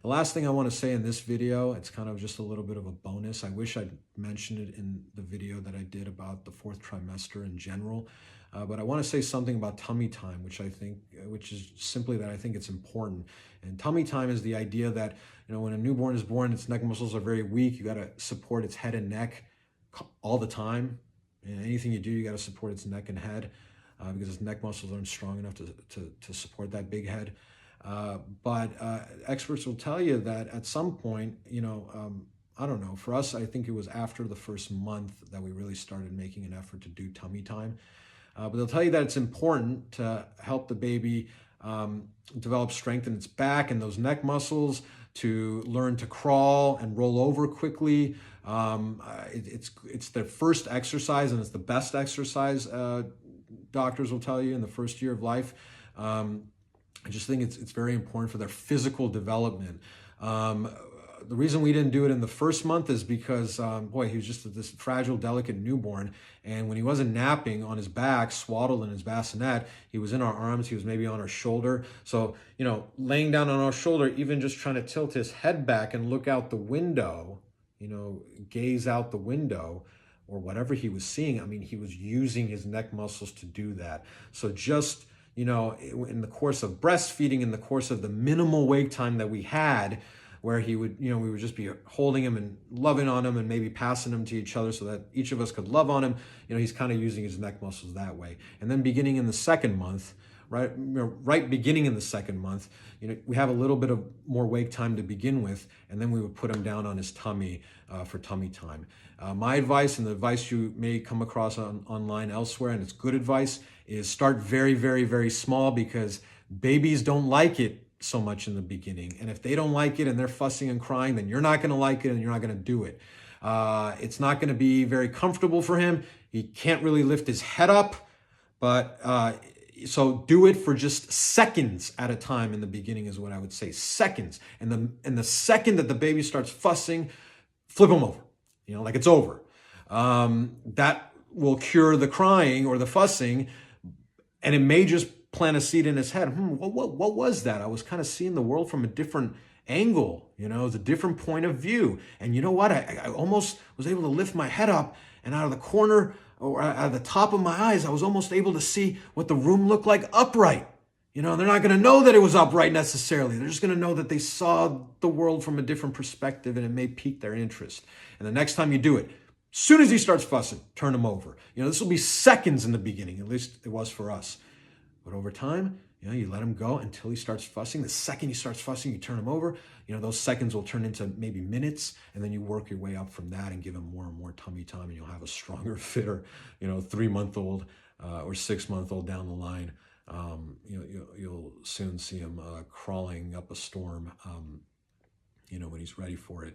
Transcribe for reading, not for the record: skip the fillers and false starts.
The last thing I want to say in this video, it's kind of just a little bit of a bonus. I wish I'd mentioned it in the video that I did about the fourth trimester in general. But I want to say something about tummy time, which is simply that I think it's important. And tummy time is the idea that, when a newborn is born, its neck muscles are very weak. You got to support its head and neck all the time. And anything you do, you got to support its neck and head because its neck muscles aren't strong enough to support that big head. But experts will tell you that at some point, I don't know, for us, I think it was after the first month that we really started making an effort to do tummy time. But they'll tell you that it's important to help the baby develop strength in its back and those neck muscles, to learn to crawl and roll over quickly. It's their first exercise, and it's the best exercise, doctors will tell you, in the first year of life. I just think it's very important for their physical development. The reason we didn't do it in the first month is because, he was just this fragile, delicate newborn. And when he wasn't napping on his back, swaddled in his bassinet, he was in our arms, he was maybe on our shoulder. So, laying down on our shoulder, even just trying to tilt his head back and look out the window, gaze out the window, or whatever he was seeing, he was using his neck muscles to do that. So just, in the course of breastfeeding, in the course of the minimal wake time that we had, where he would, we would just be holding him and loving on him and maybe passing him to each other so that each of us could love on him. He's kind of using his neck muscles that way. And then beginning in the second month, right beginning in the second month, we have a little bit of more wake time to begin with, and then we would put him down on his tummy for tummy time. My advice, and the advice you may come across online elsewhere, and it's good advice, is start very, very, very small, because babies don't like it so much in the beginning. And if they don't like it and they're fussing and crying, then you're not going to like it and you're not going to do it. It's not going to be very comfortable for him. He can't really lift his head up, but so do it for just seconds at a time in the beginning is what I would say. Seconds. And the second that the baby starts fussing, flip him over, like it's over. That will cure the crying or the fussing, and it may just plant a seed in his head. What was that? I was kind of seeing the world from a different angle, it's a different point of view. And you know what? I almost was able to lift my head up, and out of the corner or out of the top of my eyes, I was almost able to see what the room looked like upright. They're not going to know that it was upright necessarily. They're just going to know that they saw the world from a different perspective, and it may pique their interest. And the next time you do it, as soon as he starts fussing, turn him over. This will be seconds in the beginning, at least it was for us. But over time, you let him go until he starts fussing. The second he starts fussing, you turn him over. Those seconds will turn into maybe minutes, and then you work your way up from that and give him more and more tummy time, and you'll have a stronger, fitter, 3-month-old or 6-month-old down the line. You'll soon see him crawling up a storm, when he's ready for it.